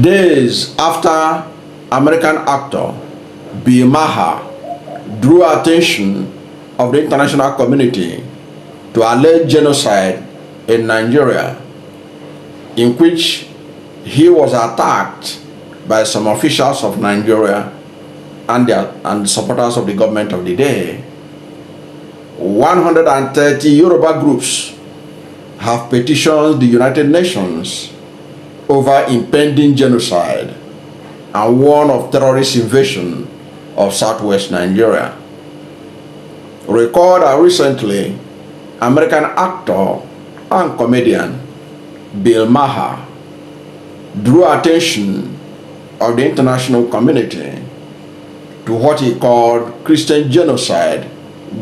Days after American actor Bill Maher drew attention of the international community to alleged genocide in Nigeria, in which he was attacked by some officials of Nigeria and supporters of the government of the day. 130 Yoruba groups have petitioned the United Nations over impending genocide and warn of terrorist invasion of southwest Nigeria. Recall that recently, American actor and comedian Bill Maher drew attention of the international community to what he called Christian genocide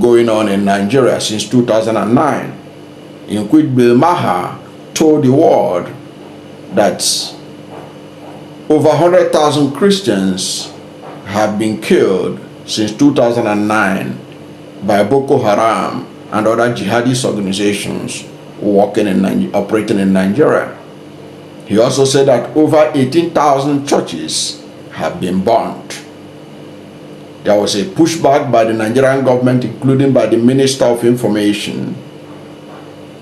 going on in Nigeria since 2009, in which Bill Maher told the world that over 100,000 Christians have been killed since 2009 by Boko Haram and other jihadist organizations operating in Nigeria. He also said that over 18,000 churches have been burned. There was a pushback by the Nigerian government, including by the Minister of Information,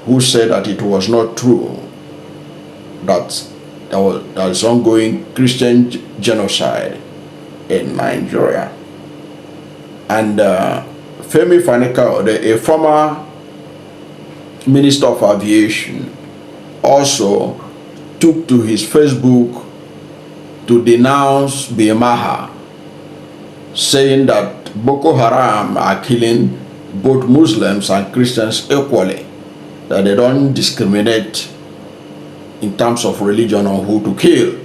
who said that it was not true, that there was ongoing Christian genocide in Nigeria. And Femi Fani-Kayode, a former Minister of Aviation, also took to his Facebook to denounce Bill Maher, saying that Boko Haram are killing both Muslims and Christians equally, that they don't discriminate in terms of religion on who to kill.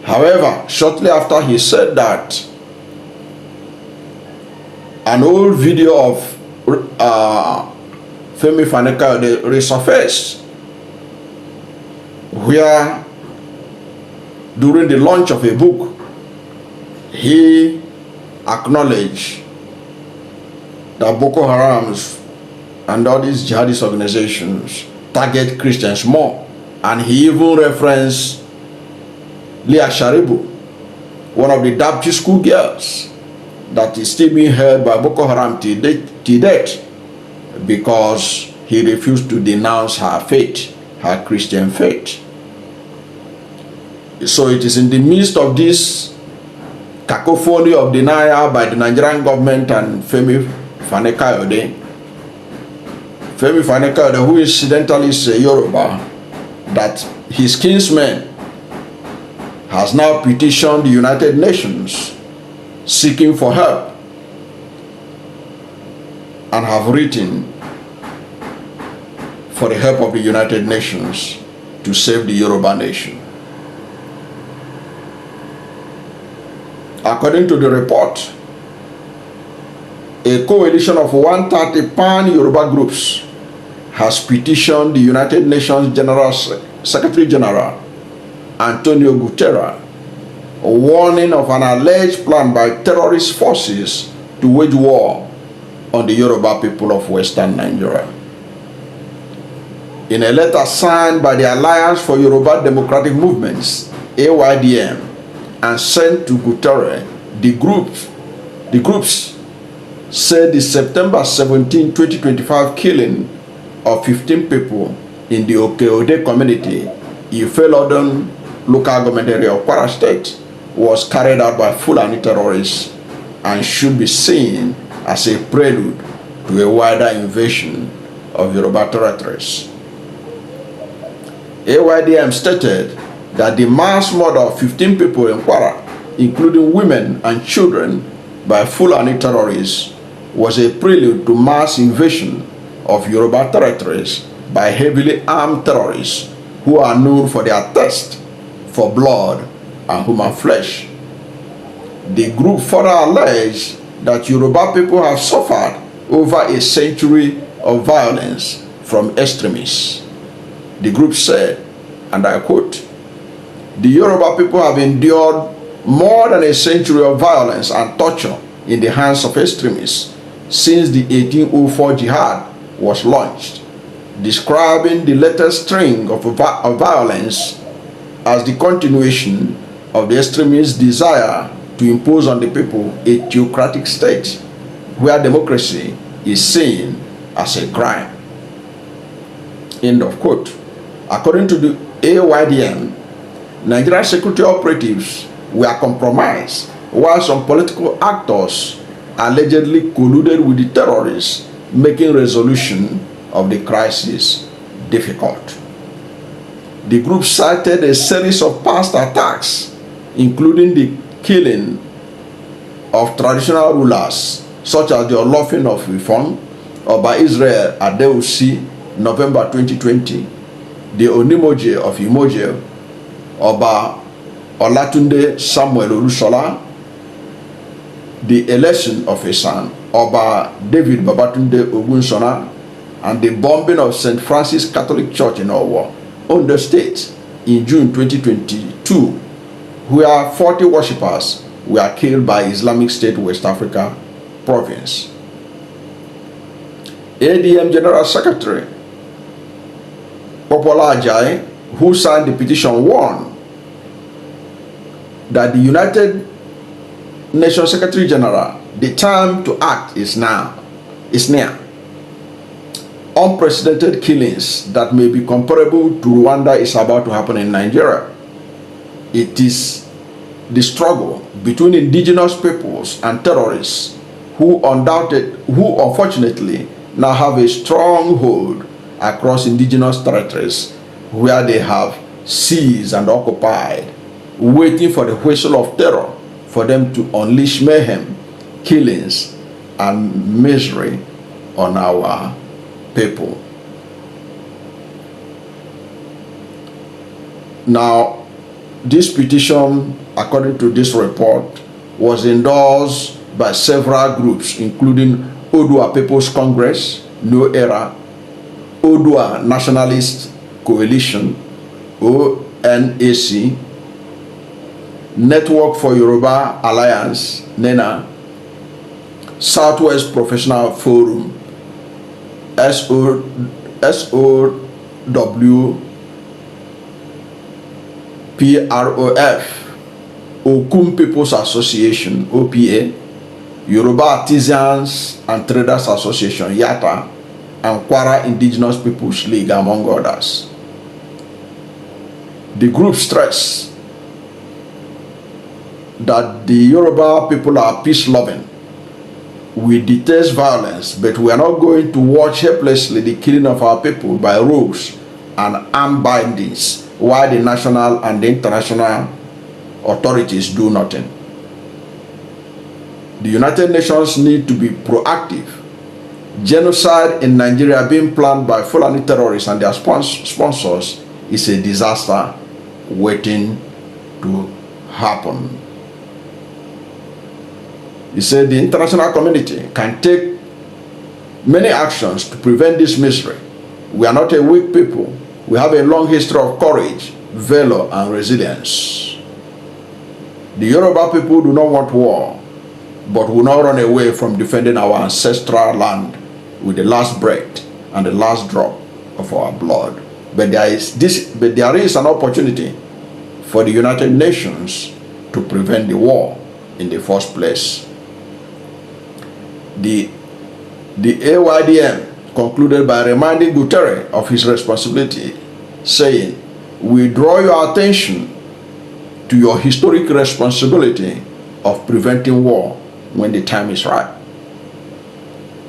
However, shortly after he said that, an old video of Femi Fani-Kayode resurfaced, where during the launch of a book, he acknowledged that Boko Haram's and all these jihadist organizations target Christians more. And he even referenced Leah Sharibu, one of the Baptist school girls that is still being held by Boko Haram till date, because he refused to denounce her faith, her Christian faith. So it is in the midst of this cacophony of denial by the Nigerian government and Femi Fani-Kayode, who incidentally is a Yoruba, that his kinsman has now petitioned the United Nations seeking for help, and have written for the help of the United Nations to save the Yoruba nation. According to the report, a coalition of 130 pan-Yoruba groups has petitioned the United Nations General Secretary General António Guterres, warning of an alleged plan by terrorist forces to wage war on the Yoruba people of Western Nigeria. In a letter signed by the Alliance for Yoruba Democratic Movements, AYDM, and sent to Guterres, the groups said the September 17, 2025 killing of 15 people in the Okeode community, Ifelodun local government area of Kwara State, was carried out by Fulani terrorists and should be seen as a prelude to a wider invasion of Yoruba territories. AYDM stated that the mass murder of 15 people in Kwara, including women and children, by Fulani terrorists was a prelude to mass invasion of Yoruba territories by heavily armed terrorists who are known for their thirst for blood and human flesh. The group further alleged that Yoruba people have suffered over a century of violence from extremists. The group said, and I quote, "The Yoruba people have endured more than a century of violence and torture in the hands of extremists since the 1804 jihad was launched, describing the latest string of violence as the continuation of the extremist desire to impose on the people a theocratic state where democracy is seen as a crime. End of quote. According to the AYDM, Nigerian security operatives were compromised while some political actors allegedly colluded with the terrorists, making resolution of the crisis difficult. The group cited a series of past attacks, including the killing of traditional rulers such as the Olofin of Ifon, Oba Israel Adeusi, November 2020, the Onimoje of Imoje, Oba Olatunde Samuel Olusola, the election of a son, Oba David Babatunde Ogunsona, and the bombing of St. Francis Catholic Church in Owo, Ondo State, in June 2022, where 40 worshippers were killed by Islamic State West Africa province. ADM General Secretary Popola Ajayi, who signed the petition, warned that the United Nations Secretary General, the time to act is near. Unprecedented killings that may be comparable to Rwanda is about to happen in Nigeria. It is the struggle between indigenous peoples and terrorists who unfortunately now have a strong hold across indigenous territories where they have seized and occupied, waiting for the whistle of terror for them to unleash mayhem, killings, and misery on our people. Now, this petition, according to this report, was endorsed by several groups, including Odua People's Congress, New Era, Odua Nationalist Coalition, ONAC, Network for Yoruba Alliance, NENA, Southwest Professional Forum, SOWPROF, Okum People's Association, OPA, Yoruba Artisans and Traders Association, YATA, and Kwara Indigenous Peoples League, among others. The group stress that the Yoruba people are peace-loving. We detest violence, but we are not going to watch helplessly the killing of our people by rogues and armed bandits while the national and the international authorities do nothing. The United Nations need to be proactive. Genocide in Nigeria being planned by Fulani terrorists and their sponsors is a disaster waiting to happen. He said the international community can take many actions to prevent this misery. We are not a weak people. We have a long history of courage, valor, and resilience. The Yoruba people do not want war, but will not run away from defending our ancestral land with the last breath and the last drop of our blood. But there is an opportunity for the United Nations to prevent the war in the first place. The AYDM concluded by reminding Guterres of his responsibility, saying, "We draw your attention to your historic responsibility of preventing war when the time is right.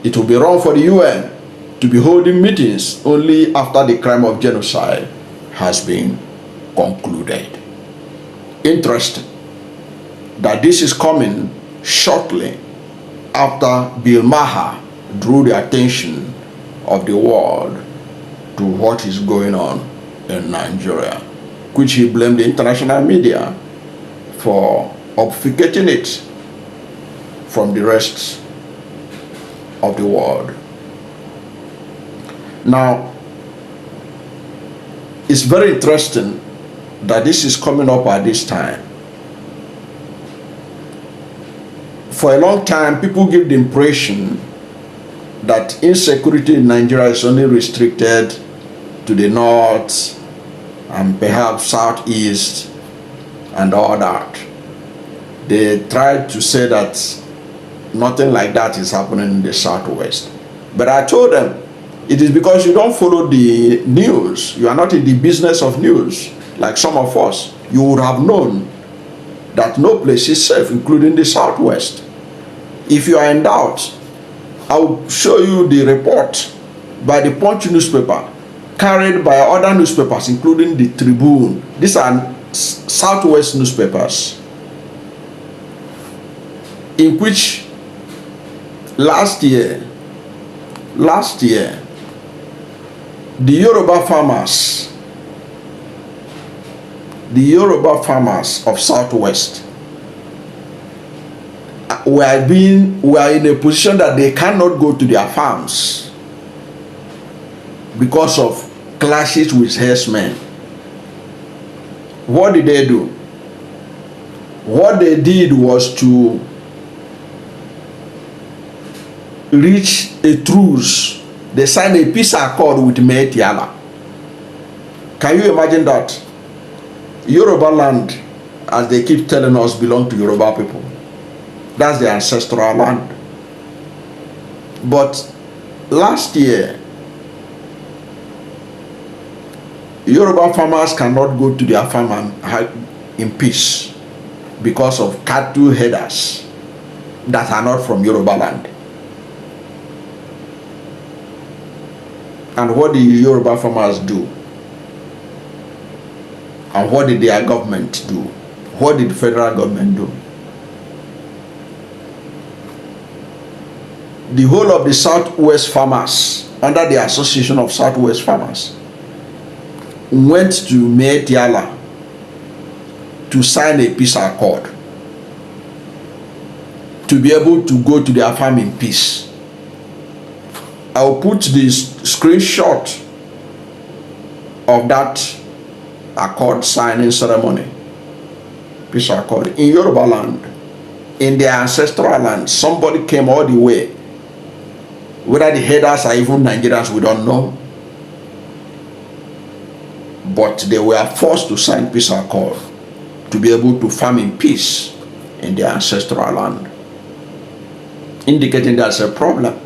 It will be wrong for the UN to be holding meetings only after the crime of genocide has been concluded." Interesting that this is coming shortly after Bill Maher drew the attention of the world to what is going on in Nigeria, which he blamed the international media for obfuscating it from the rest of the world. Now, it's very interesting that this is coming up at this time. For a long time, people give the impression that insecurity in Nigeria is only restricted to the north and perhaps southeast and all that. They tried to say that nothing like that is happening in the southwest. But I told them, it is because you don't follow the news. You are not in the business of news like some of us. You would have known that no place is safe, including the southwest. If you are in doubt, I will show you the report by the Punch newspaper, carried by other newspapers, including the Tribune. These are southwest newspapers, in which last year, the Yoruba farmers of southwest were in a position that they cannot go to their farms because of clashes with herdsmen. What did they do? What they did was to reach a truce. They signed a peace accord with Metiala. Can you imagine that? Yoruba land, as they keep telling us, belong to Yoruba people. That's their ancestral land. But last year, Yoruba farmers cannot go to their farm in peace because of cattle headers that are not from Yoruba land. And what did Yoruba farmers do? And what did their government do? What did the federal government do? The whole of the Southwest farmers, under the Association of Southwest Farmers, went to Metiala to sign a peace accord to be able to go to their farm in peace. I'll put this screenshot of that accord signing ceremony, peace accord, in Yoruba land, in their ancestral land. Somebody came all the way. Whether the headers are even Nigerians, we don't know. But they were forced to sign peace accord to be able to farm in peace in their ancestral land, indicating that's a problem.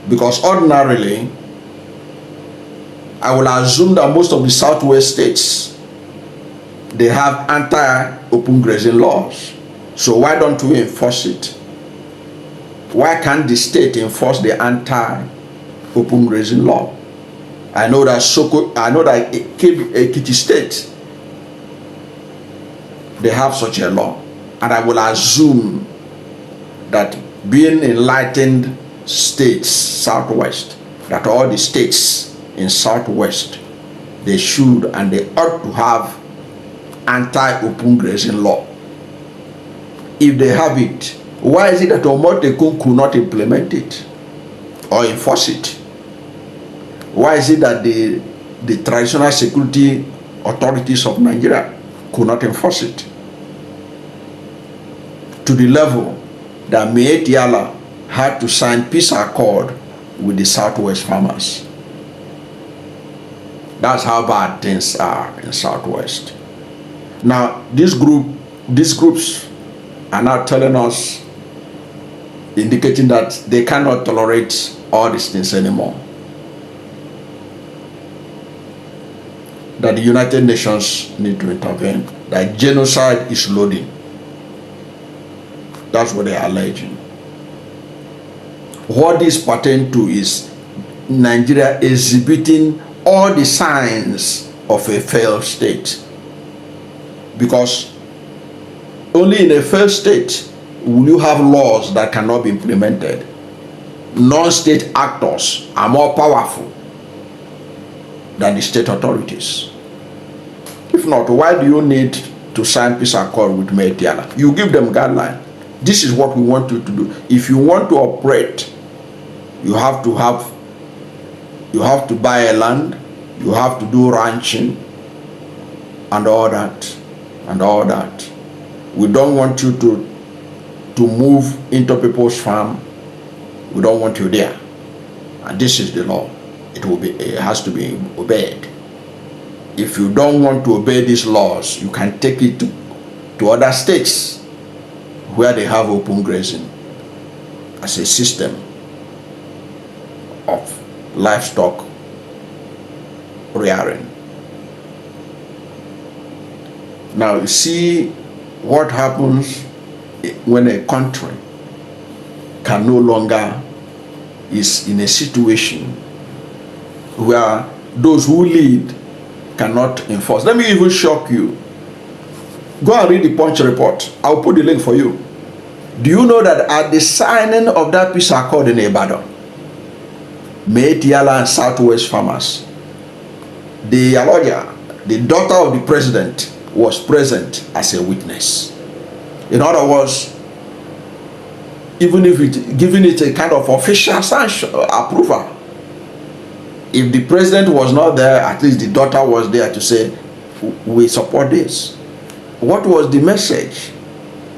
Because ordinarily, I will assume that most of the Southwest states, they have anti-open grazing laws. So why don't we enforce it? Why can't the state enforce the anti-open grazing law? I know that Ekiti State, they have such a law. And I will assume that being enlightened states, Southwest, that all the states in Southwest, they should and they ought to have anti-open grazing law. If they have it, why is it that Omotekun could not implement it or enforce it? Why is it that the traditional security authorities of Nigeria could not enforce it? To the level that Metiala had to sign peace accord with the Southwest farmers. That's how bad things are in Southwest. Now, these groups are now telling us, indicating that they cannot tolerate all these things anymore. That the United Nations need to intervene. That genocide is loading. That's what they are alleging. What this pertains to is Nigeria exhibiting all the signs of a failed state. Because only in a failed state will you have laws that cannot be implemented. Non-state actors are more powerful than the state authorities. If not, why do you need to sign peace accord with Metiala? You give them guidelines. This is what we want you to do. If you want to operate, you have to buy a land, you have to do ranching and all that and all that. We don't want you to move into people's farm. We don't want you there. And this is the law. it has to be obeyed. If you don't want to obey these laws, you can take it to other states where they have open grazing as a system of livestock rearing. Now you see what happens when a country can no longer is in a situation where those who lead cannot enforce. Let me even shock you. Go and read the Punch report. I'll put the link for you. Do you know that at the signing of that peace accord in Ibadan, Metiala and Southwest farmers, the lawyer, the daughter of the president, was present as a witness. In other words, even if giving it a kind of official sanction, approval, if the president was not there, at least the daughter was there to say, we support this. What was the message?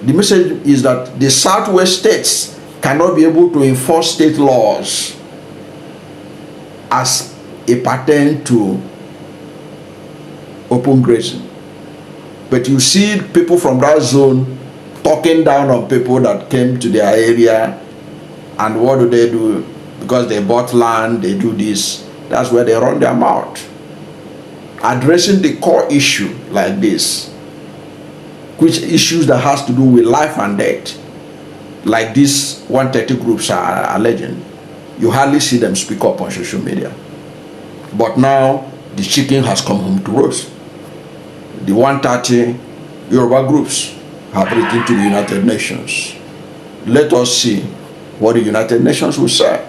The message is that the Southwest states cannot be able to enforce state laws as a pattern to open grazing. But you see people from that zone talking down on people that came to their area, and what do? Because they bought land, they do this. That's where they run their mouth. Addressing the core issue like this, which issues that has to do with life and death, like these 130 groups are alleging, you hardly see them speak up on social media. But now the chicken has come home to roost. The 130 Yoruba groups have written to the United Nations. Let us see what the United Nations will say.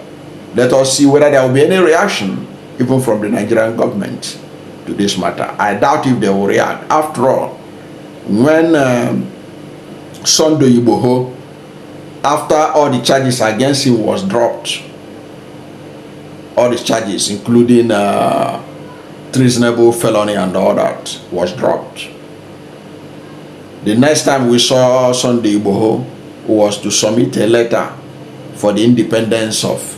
Let us see whether there will be any reaction, even from the Nigerian government, to this matter. I doubt if they will react. After all, when Sunday Igboho, after all the charges against him was dropped, all the charges, including treasonable felony and all that, was dropped. The next time we saw Sunday Igboho was to submit a letter for the independence of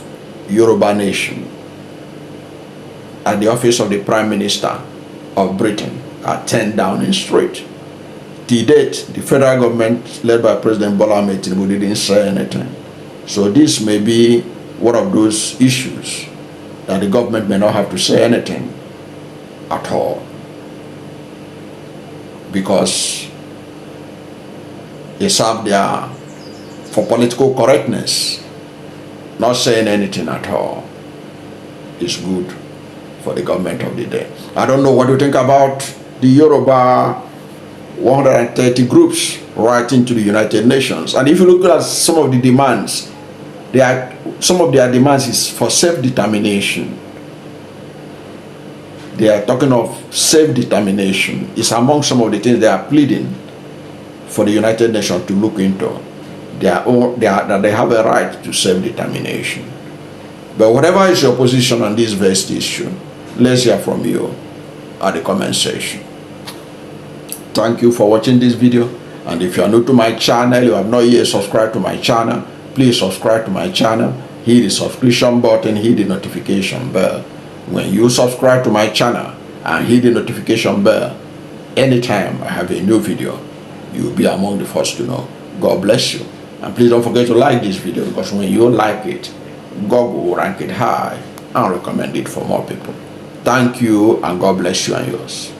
Yoruba nation at the office of the Prime Minister of Britain at 10 Downing Street. To date, the federal government led by President Bola Ahmed Tinubu didn't say anything. So this may be one of those issues that the government may not have to say anything at all, because they serve there for political correctness. Not saying anything at all is good for the government of the day. I don't know what you think about the Yoruba 130 groups writing to the United Nations. And if you look at some of the demands, some of their demands is for self-determination. They are talking of self-determination. It's among some of the things they are pleading for the United Nations to look into. That they have a right to self-determination. But whatever is your position on this vast issue, let's hear from you at the comment section. Thank you for watching this video, and if you are new to my channel, you have not yet subscribed to my channel, please subscribe to my channel, hit the subscription button, hit the notification bell. When you subscribe to my channel and hit the notification bell, anytime I have a new video, you will be among the first to know. God bless you. And please don't forget to like this video, because when you like it, God will rank it high and recommend it for more people. Thank you, and God bless you and yours.